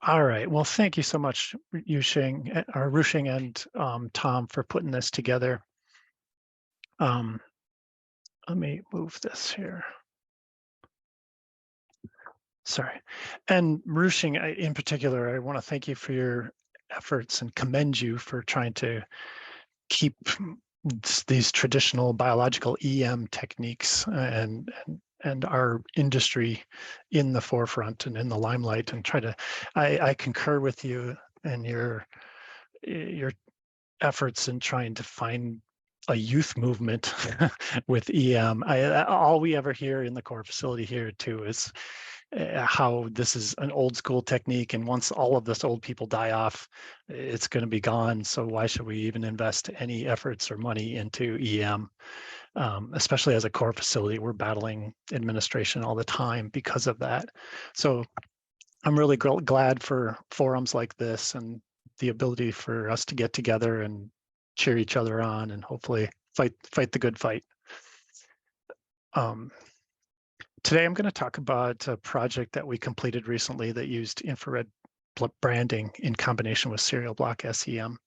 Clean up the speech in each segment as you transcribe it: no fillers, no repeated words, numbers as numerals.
All right. Well, thank you so much, Rushing and Tom for putting this together. Um, Let me move this here. Sorry. And Rushing, in particular, I want to thank you for your efforts and commend you for trying to keep these traditional biological EM techniques and our industry in the forefront and in the limelight, and try to. I concur with you and your efforts in trying to find a youth movement with EM. All we ever hear in the core facility here too is how this is an old school technique, and once all of this old people die off, it's going to be gone. So why should we even invest any efforts or money into EM? Especially as a core facility, we're battling administration all the time because of that. So I'm really glad for forums like this and the ability for us to get together and cheer each other on and hopefully fight the good fight. Today, I'm going to talk about a project that we completed recently that used infrared branding in combination with serial block SEM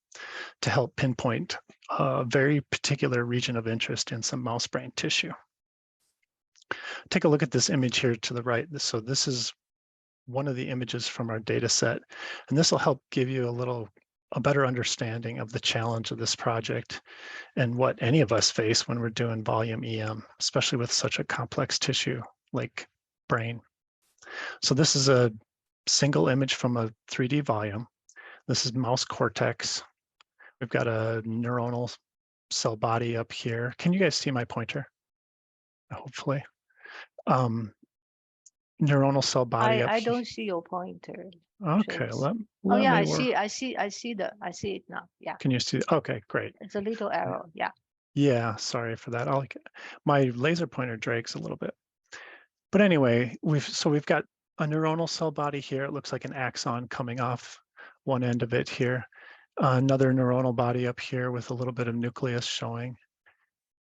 to help pinpoint a very particular region of interest in some mouse brain tissue. Take a look at this image here to the right. So this is one of the images from our data set, and this will help give you a better understanding of the challenge of this project and what any of us face when we're doing volume EM, especially with such a complex tissue like brain. So this is a single image from a 3D volume. This is mouse cortex. We've got a neuronal cell body up here. Can you guys see my pointer? Hopefully. Neuronal cell body up I here. don't see your pointer. Okay, Trace. let yeah, me I work. see it now. Yeah. Can you see? Okay, great. It's a little arrow. Yeah. Yeah, sorry for that. My laser pointer drags a little bit. But anyway, we've got a neuronal cell body here. It looks like an axon coming off one end of it here. Another neuronal body up here with a little bit of nucleus showing.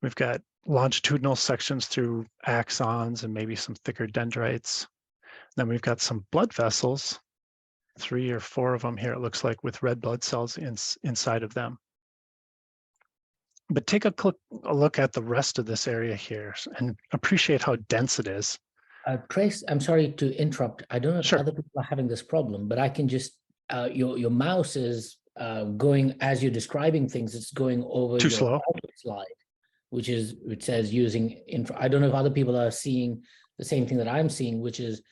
We've got longitudinal sections through axons and maybe some thicker dendrites. Then we've got some blood vessels, 3 or 4 of them here, it looks like, with red blood cells inside of them. But take a look at the rest of this area here and appreciate how dense it is. Trace, I'm sorry to interrupt. I don't know if other people are having this problem, but I can just, your mouse is going, as you're describing things, it's going over Too your slow. slide, which says using info. I don't know if other people are seeing the same thing that I'm seeing, which is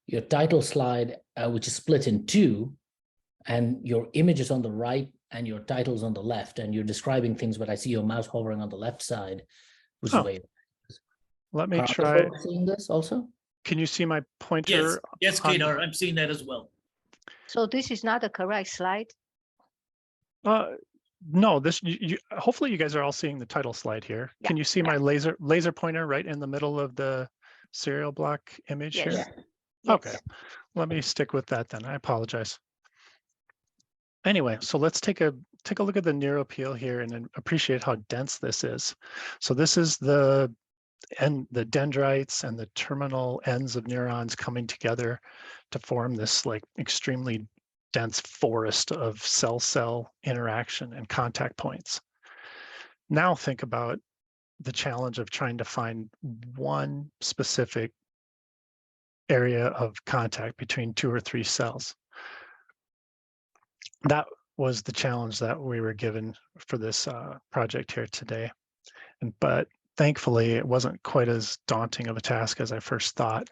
your title slide, which is split in 2, and your image is on the right and your title's on the left, and you're describing things, but I see your mouse hovering on the left side, which is the way it is. Let me try. Seeing this also? Can you see my pointer? Yes, Kedar, I'm seeing that as well. So this is not the correct slide? No, hopefully you guys are all seeing the title slide here. Yeah. Can you see my laser pointer right in the middle of the serial block image here? Yes. Okay, let me stick with that then. I apologize. Anyway, so let's take a look at the neuropeel here and appreciate how dense this is. So this is the dendrites and the terminal ends of neurons coming together to form this like extremely dense forest of cell-cell interaction and contact points. Now think about the challenge of trying to find one specific area of contact between 2 or 3 cells. That was the challenge that we were given for this project here today. But thankfully, it wasn't quite as daunting of a task as I first thought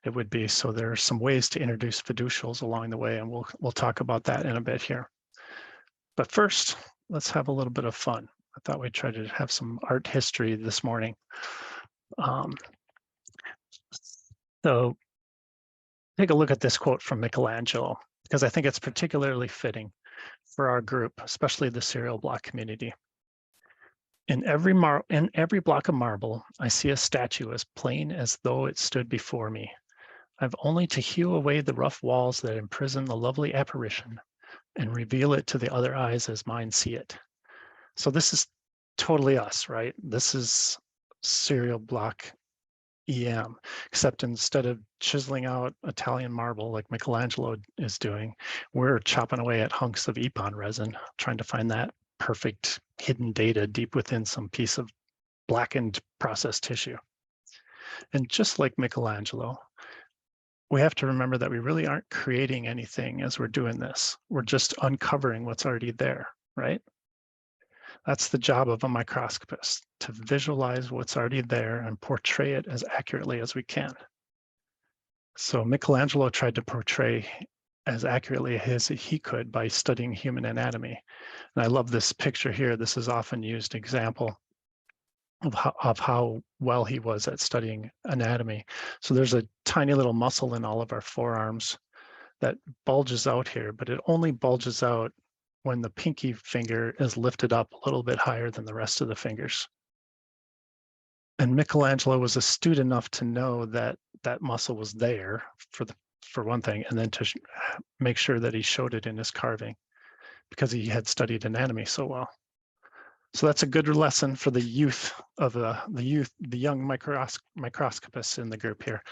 it would be. So there are some ways to introduce fiducials along the way, and we'll talk about that in a bit here. But first, let's have a little bit of fun. I thought we'd try to have some art history this morning. So take a look at this quote from Michelangelo, because I think it's particularly fitting for our group, especially the serial block community. In every block of marble, I see a statue as plain as though it stood before me. I've only to hew away the rough walls that imprison the lovely apparition and reveal it to the other eyes as mine see it. So this is totally us, right? This is serial block EM, except instead of chiseling out Italian marble like Michelangelo is doing, we're chopping away at hunks of EPON resin, trying to find that perfect hidden data deep within some piece of blackened processed tissue. And just like Michelangelo, we have to remember that we really aren't creating anything as we're doing this. We're just uncovering what's already there, right? That's the job of a microscopist, to visualize what's already there and portray it as accurately as we can. So Michelangelo tried to portray as accurately as he could by studying human anatomy. And I love this picture here. This is often used example of how well he was at studying anatomy. So there's a tiny little muscle in all of our forearms that bulges out here, but it only bulges out when the pinky finger is lifted up a little bit higher than the rest of the fingers. And Michelangelo was astute enough to know that that muscle was there for one thing, and then to make sure that he showed it in his carving because he had studied anatomy so well. So that's a good lesson for the youth of the young microscopists in the group here.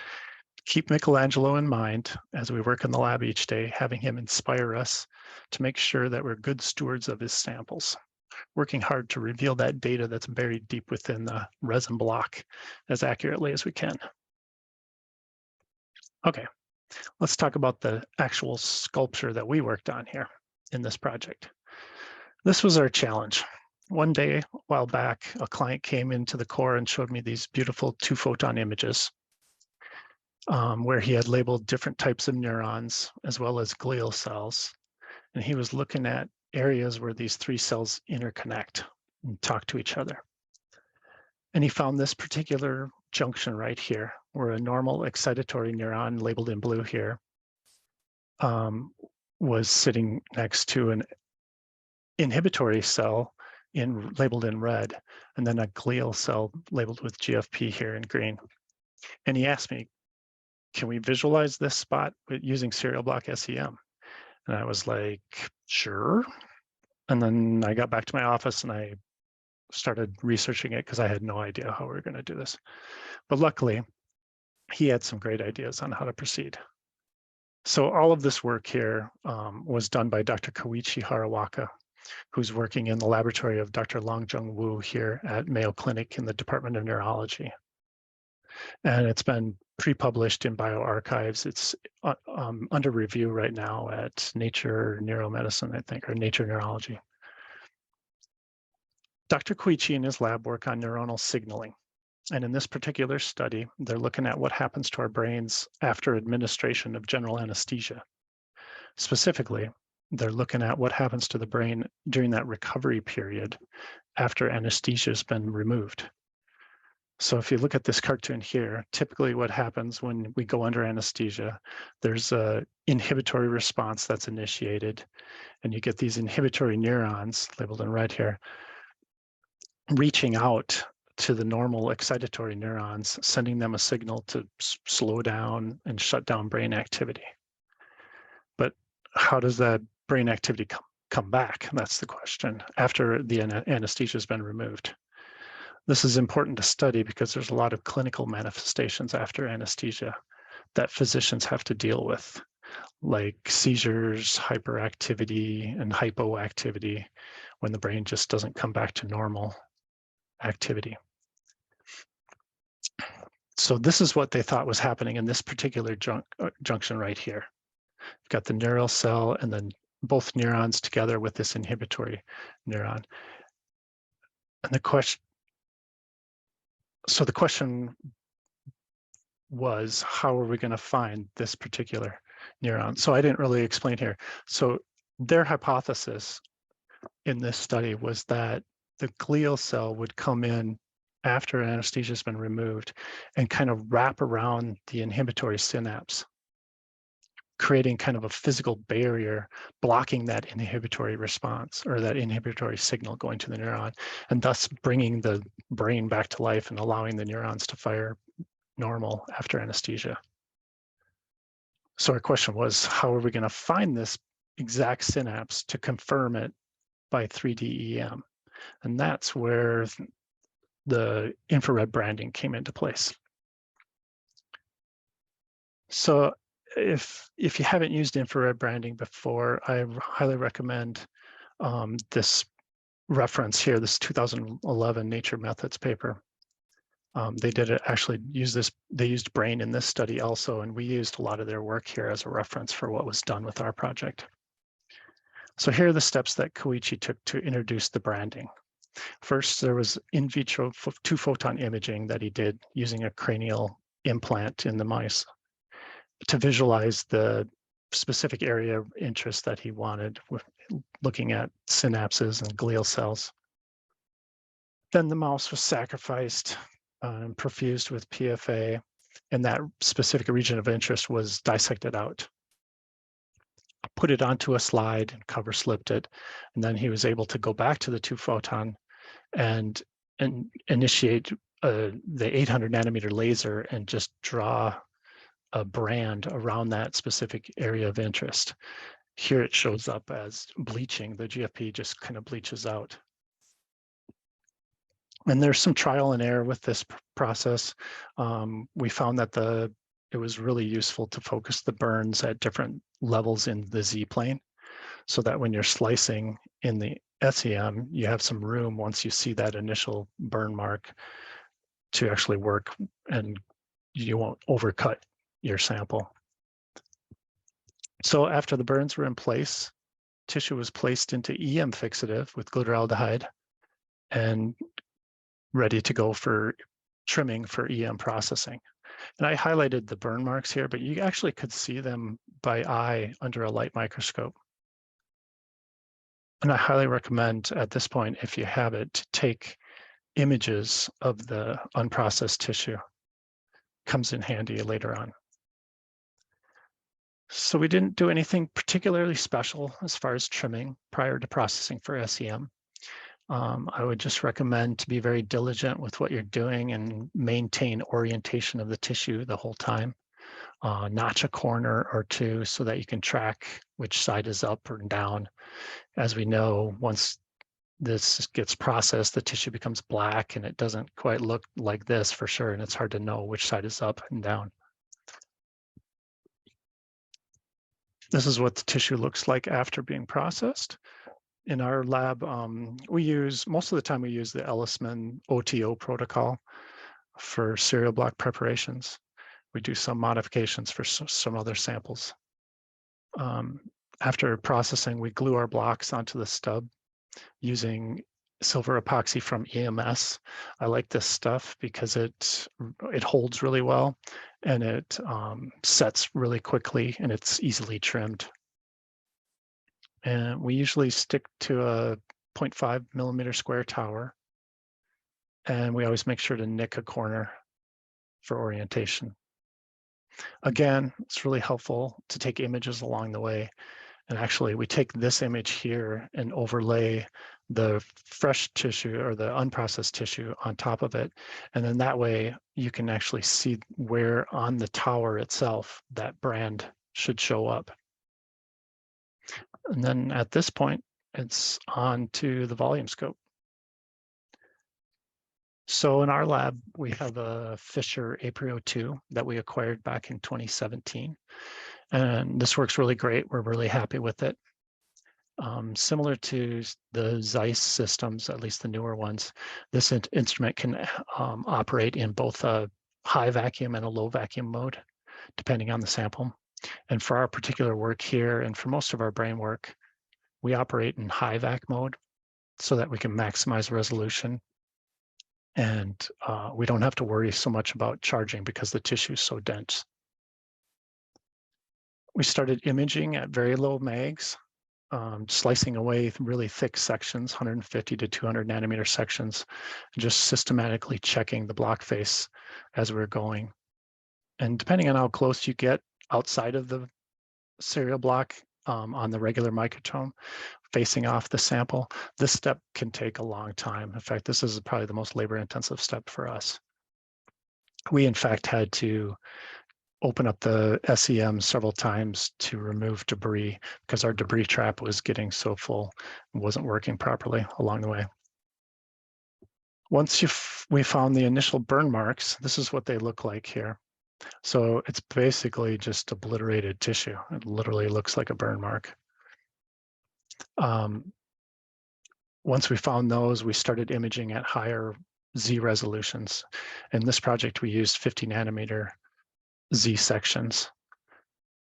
Keep Michelangelo in mind as we work in the lab each day, having him inspire us to make sure that we're good stewards of his samples, working hard to reveal that data that's buried deep within the resin block as accurately as we can. Okay, let's talk about the actual sculpture that we worked on here in this project. This was our challenge. One day, a while back, a client came into the core and showed me these beautiful 2-photon images where he had labeled different types of neurons as well as glial cells. And he was looking at areas where these 3 cells interconnect and talk to each other. And he found this particular junction right here, where a normal excitatory neuron labeled in blue here was sitting next to an inhibitory cell labeled in red, and then a glial cell labeled with GFP here in green. And he asked me, can we visualize this spot using serial block SEM? And I was like, sure. And then I got back to my office and I started researching it because I had no idea how we were going to do this. But luckily, he had some great ideas on how to proceed. So all of this work here was done by Dr. Koichi Harawaka, who's working in the laboratory of Dr. Longjung Wu here at Mayo Clinic in the Department of Neurology. And it's been pre-published in bioarchives. It's under review right now at Nature Neuromedicine, I think, or Nature Neurology. Dr. Koichi and his lab work on neuronal signaling. And in this particular study, they're looking at what happens to our brains after administration of general anesthesia. Specifically, they're looking at what happens to the brain during that recovery period after anesthesia has been removed. So if you look at this cartoon here, typically what happens when we go under anesthesia, there's a inhibitory response that's initiated, and you get these inhibitory neurons labeled in red here, reaching out to the normal excitatory neurons, sending them a signal to slow down and shut down brain activity. But how does that brain activity come back? That's the question, after the anesthesia has been removed. This is important to study because there's a lot of clinical manifestations after anesthesia that physicians have to deal with, like seizures, hyperactivity, and hypoactivity when the brain just doesn't come back to normal activity. So this is what they thought was happening in this particular junction right here. You've got the neural cell and then both neurons together with this inhibitory neuron. And the question was, how are we going to find this particular neuron? So I didn't really explain here. So their hypothesis in this study was that the glial cell would come in after anesthesia has been removed and kind of wrap around the inhibitory synapse, creating kind of a physical barrier blocking that inhibitory response or that inhibitory signal going to the neuron, and thus bringing the brain back to life and allowing the neurons to fire normal after anesthesia. So our question was, how are we going to find this exact synapse to confirm it by 3D EM? And that's where the infrared branding came into place. So if you haven't used infrared branding before, I highly recommend this reference here, this 2011 Nature Methods paper. They did actually use this, they used brain in this study also, and we used a lot of their work here as a reference for what was done with our project. So here are the steps that Koichi took to introduce the branding. First, there was in vitro 2-photon imaging that he did using a cranial implant in the mice to visualize the specific area of interest that he wanted, with looking at synapses and glial cells. Then the mouse was sacrificed and perfused with PFA, and that specific region of interest was dissected out. Put it onto a slide and cover slipped it, and then he was able to go back to the 2-photon and initiate the 800 nanometer laser and just draw a brand around that specific area of interest. Here it shows up as bleaching. The GFP just kind of bleaches out. And there's some trial and error with this process. We found that it was really useful to focus the burns at different levels in the Z-plane, so that when you're slicing in the SEM, you have some room once you see that initial burn mark to actually work, and you won't overcut your sample. So after the burns were in place, tissue was placed into EM fixative with glutaraldehyde and ready to go for trimming for EM processing. And I highlighted the burn marks here, but you actually could see them by eye under a light microscope. And I highly recommend at this point, if you have it, to take images of the unprocessed tissue. Comes in handy later on. So we didn't do anything particularly special as far as trimming prior to processing for SEM. I would just recommend to be very diligent with what you're doing and maintain orientation of the tissue the whole time. Notch a corner or two so that you can track which side is up or down. As we know, once this gets processed, the tissue becomes black and it doesn't quite look like this for sure, and it's hard to know which side is up and down. This is what the tissue looks like after being processed. In our lab, most of the time we use the Ellisman OTO protocol for serial block preparations. We do some modifications for some other samples. After processing, we glue our blocks onto the stub using silver epoxy from EMS. I like this stuff because it holds really well and it sets really quickly and it's easily trimmed. And we usually stick to a 0.5 millimeter square tower. And we always make sure to nick a corner for orientation. Again, it's really helpful to take images along the way. And actually, we take this image here and overlay the fresh tissue or the unprocessed tissue on top of it. And then that way you can actually see where on the tower itself that brand should show up. And then at this point, it's on to the volume scope. So in our lab, we have a Fisher Aprio 2 that we acquired back in 2017. And this works really great. We're really happy with it. Similar to the Zeiss systems, at least the newer ones, this instrument can operate in both a high vacuum and a low vacuum mode, depending on the sample. And for our particular work here, and for most of our brain work, we operate in high vac mode so that we can maximize resolution. And we don't have to worry so much about charging because the tissue is so dense. We started imaging at very low mags, slicing away really thick sections, 150 to 200 nanometer sections, and just systematically checking the block face as we're going. And depending on how close you get outside of the serial block on the regular microtome, facing off the sample, this step can take a long time. In fact, this is probably the most labor-intensive step for us. We, in fact, had to open up the SEM several times to remove debris because our debris trap was getting so full and wasn't working properly along the way. Once we found the initial burn marks, this is what they look like here. So it's basically just obliterated tissue. It literally looks like a burn mark. Once we found those, we started imaging at higher Z resolutions. In this project, we used 50 nanometer Z sections.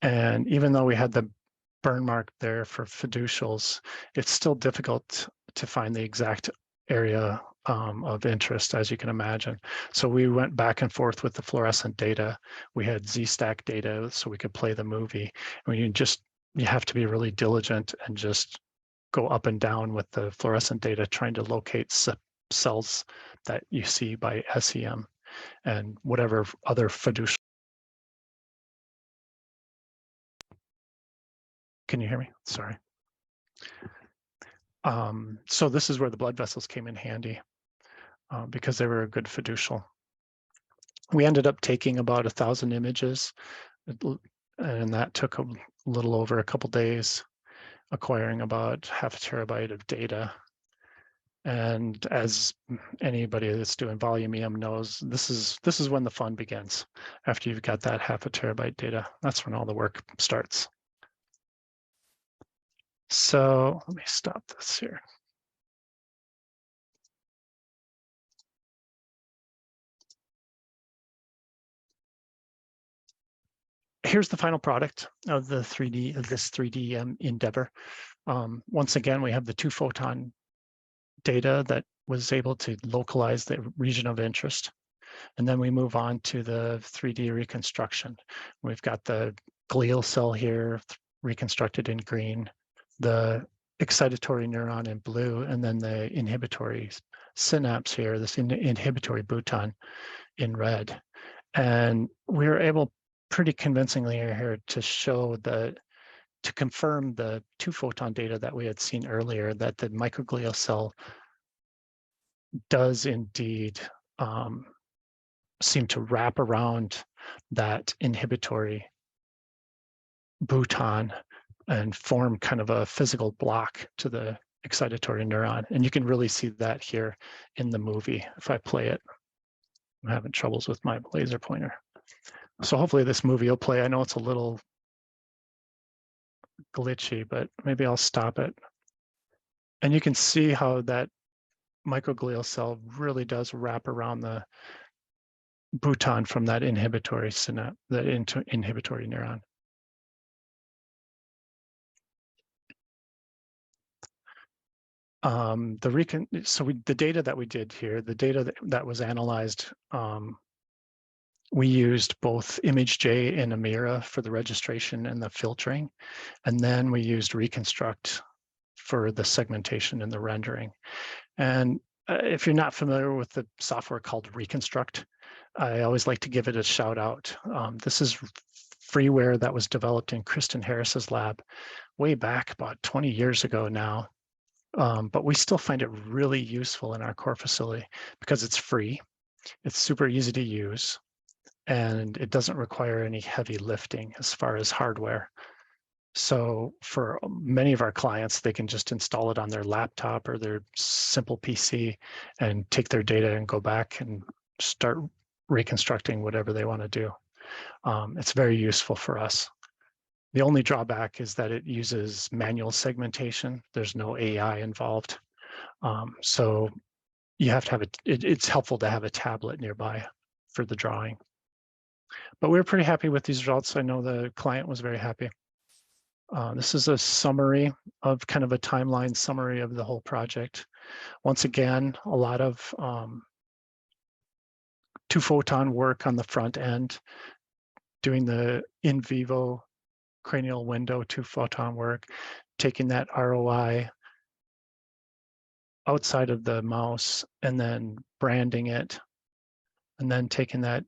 And even though we had the burn mark there for fiducials, it's still difficult to find the exact area of interest, as you can imagine. So we went back and forth with the fluorescent data. We had Z-stack data so we could play the movie. I mean, you have to be really diligent and just go up and down with the fluorescent data, trying to locate cells that you see by SEM and whatever other fiducial. Can you hear me? Sorry. So this is where the blood vessels came in handy because they were a good fiducial. We ended up taking about 1,000 images, and that took a little over a couple days, acquiring about half a terabyte of data. And as anybody that's doing volume EM knows, this is when the fun begins. After you've got that half a terabyte data, that's when all the work starts. So let me stop this here. Here's the final product of the 3D of this 3D endeavor. Once again, we have the 2-photon data that was able to localize the region of interest. And then we move on to the 3D reconstruction. We've got the glial cell here reconstructed in green, the excitatory neuron in blue, and then the inhibitory synapse here, this inhibitory bouton in red. And we were able pretty convincingly here to show to confirm the 2-photon data that we had seen earlier, that the microglial cell does indeed seem to wrap around that inhibitory bouton and form kind of a physical block to the excitatory neuron. And you can really see that here in the movie if I play it. I'm having troubles with my laser pointer. So hopefully this movie will play. I know it's a little glitchy, but maybe I'll stop it. And you can see how that microglial cell really does wrap around the bouton from that inhibitory synapse, the inhibitory neuron. The data that we did here, the data that was analyzed, we used both ImageJ and Amira for the registration and the filtering, and then we used Reconstruct for the segmentation and the rendering. And if you're not familiar with the software called Reconstruct, I always like to give it a shout out. This is freeware that was developed in Kristen Harris's lab way back about 20 years ago now. But we still find it really useful in our core facility because it's free, it's super easy to use, and it doesn't require any heavy lifting as far as hardware. So for many of our clients, they can just install it on their laptop or their simple PC and take their data and go back and start reconstructing whatever they want to do. It's very useful for us. The only drawback is that it uses manual segmentation. There's no AI involved. So you have to have it's helpful to have a tablet nearby for the drawing. But we were pretty happy with these results. I know the client was very happy. This is a summary of kind of a timeline summary of the whole project. Once again, a lot of 2-photon work on the front end, doing the in vivo cranial window 2-photon work, taking that ROI outside of the mouse and then branding it, and then taking that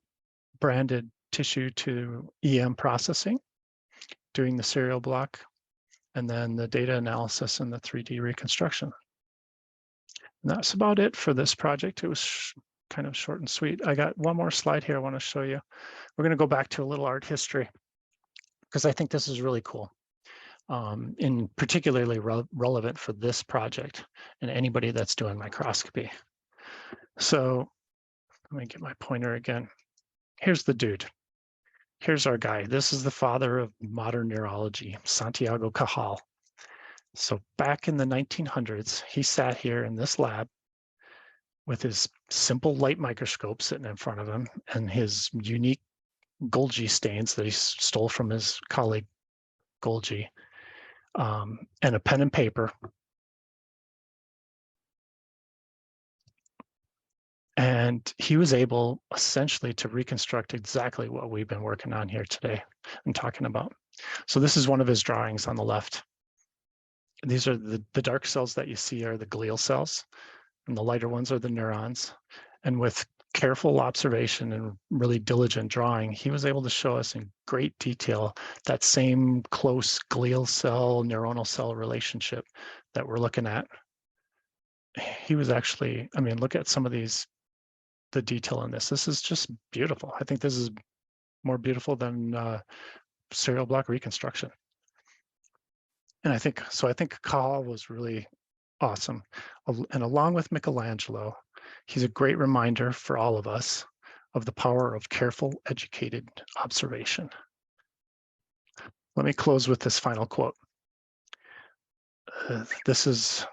branded tissue to EM processing, doing the serial block, and then the data analysis and the 3D reconstruction. And that's about it for this project. It was kind of short and sweet. I got one more slide here I want to show you. We're going to go back to a little art history because I think this is really cool. And particularly relevant for this project and anybody that's doing microscopy. So let me get my pointer again. Here's the dude. Here's our guy. This is the father of modern neurology, Santiago Cajal. So back in the 1900s, he sat here in this lab with his simple light microscope sitting in front of him and his unique Golgi stains that he stole from his colleague Golgi, and a pen and paper. And he was able essentially to reconstruct exactly what we've been working on here today and talking about. So this is one of his drawings on the left. These are the dark cells that you see are the glial cells, and the lighter ones are the neurons. And with careful observation and really diligent drawing, he was able to show us in great detail that same close glial cell, neuronal cell relationship that we're looking at. He was actually, I mean, look at some of these, the detail in this. This is just beautiful. I think this is more beautiful than serial block reconstruction. And I think Cajal was really awesome. And along with Michelangelo, he's a great reminder for all of us of the power of careful, educated observation. Let me close with this final quote. This is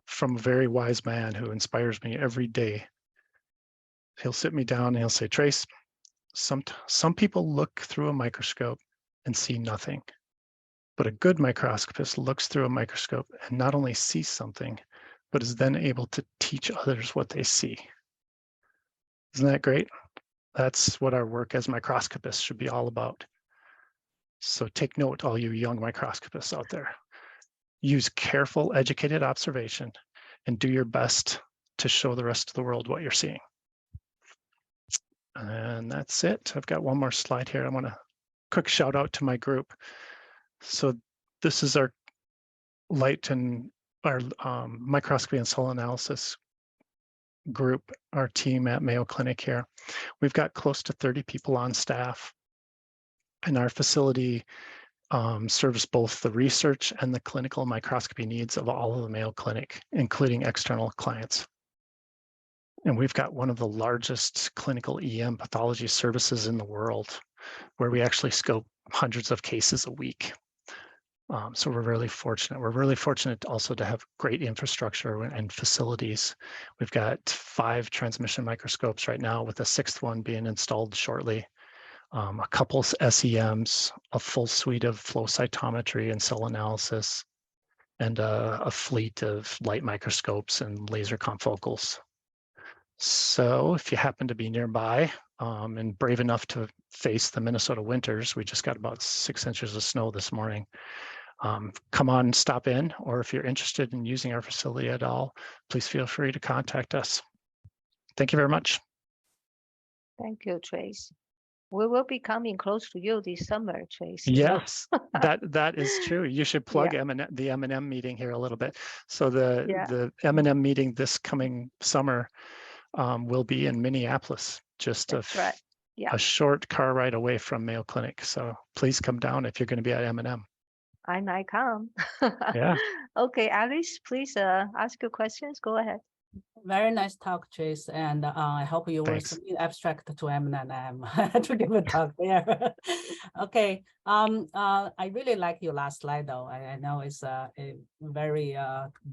from a very wise man who inspires me every day. He'll sit me down and he'll say, Trace, some people look through a microscope and see nothing. But a good microscopist looks through a microscope and not only sees something, but is then able to teach others what they see. Isn't that great? That's what our work as microscopists should be all about. So take note, all you young microscopists out there. Use careful, educated observation and do your best to show the rest of the world what you're seeing. And that's it. I've got one more slide here. I want to quick shout out to my group. So this is our light and our microscopy and cell analysis group, our team at Mayo Clinic here. We've got close to 30 people on staff, and our facility serves both the research and the clinical microscopy needs of all of the Mayo Clinic, including external clients. And we've got one of the largest clinical EM pathology services in the world, where we actually scope hundreds of cases a week. So we're really fortunate. We're really fortunate also to have great infrastructure and facilities. We've got 5 transmission microscopes right now, with a 6th one being installed shortly. A couple SEMs, a full suite of flow cytometry and cell analysis, and a fleet of light microscopes and laser confocals. So if you happen to be nearby and brave enough to face the Minnesota winters, we just got about 6 inches of snow this morning. Come on, stop in, or if you're interested in using our facility at all, please feel free to contact us. Thank you very much. Thank you, Trace. We will be coming close to you this summer, Trace. Yes, that is true. You should plug the M&M meeting here a little bit. So the M&M meeting this coming summer will be in Minneapolis, just a short car ride away from Mayo Clinic. So please come down if you're going to be at M&M. I might come. Yeah. Okay, Alice, please ask your questions. Go ahead. Very nice talk, Trace, and I hope you will submit abstract to M&M to give a talk there. Okay, I really like your last slide though. I know it's a very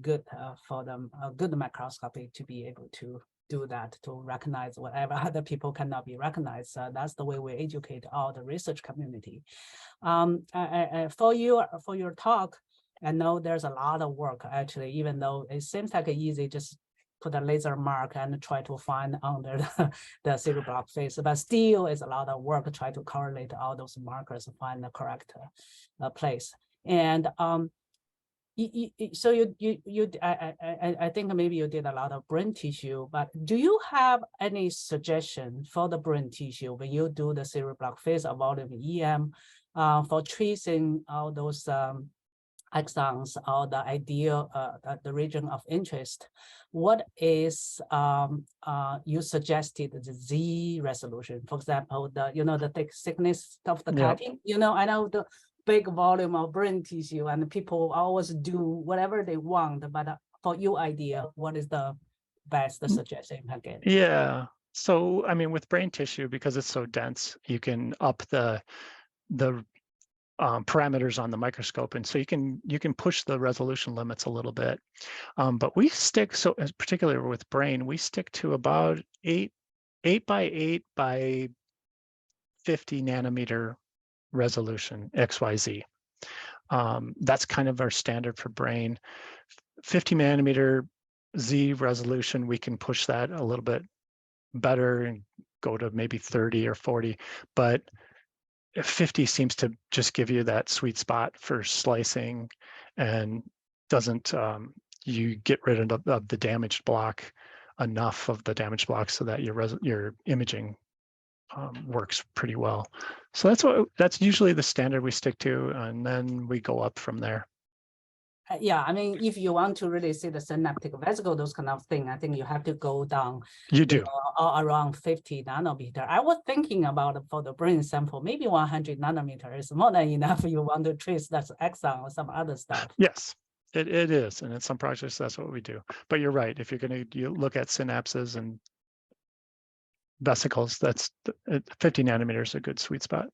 good for them, good microscopy to be able to do that, to recognize whatever other people cannot be recognized. That's the way we educate all the research community. For your talk, I know there's a lot of work actually, even though it seems like easy, just put a laser mark and try to find under the serial block phase, but still is a lot of work to try to correlate all those markers to find the correct place. And so I think maybe you did a lot of brain tissue, but do you have any suggestion for the brain tissue when you do the serial block phase of volume EM for tracing all those axons or the ideal the region of interest? What is you suggested the Z resolution, for example, the thickness of the cutting? I know the big volume of brain tissue and people always do whatever they want, but for your idea, what is the best suggestion again? Yeah, So, I mean, with brain tissue, because it's so dense, you can up the parameters on the microscope, and so you can push the resolution limits a little bit. But we stick, so as particularly with brain, we stick to about 8 by 8 by 50 nanometer resolution XYZ. That's kind of our standard for brain. 50 nanometer Z resolution, we can push that a little bit better and go to maybe 30 or 40, but 50 seems to just give you that sweet spot for slicing, and doesn't you get rid of the damaged block, enough of the damaged block so that your imaging works pretty well. So that's usually the standard we stick to, and then we go up from there. Yeah, I mean, if you want to really see the synaptic vesicle, those kind of thing, I think you have to go down. You do. Around 50 nanometer. I was thinking about for the brain sample, maybe 100 nanometer is more than enough. You want to trace that's axon or some other stuff. Yes, it is, and in some projects that's what we do. But you're right. If you're going to look at synapses and vesicles, that's 50 nanometers is a good sweet spot.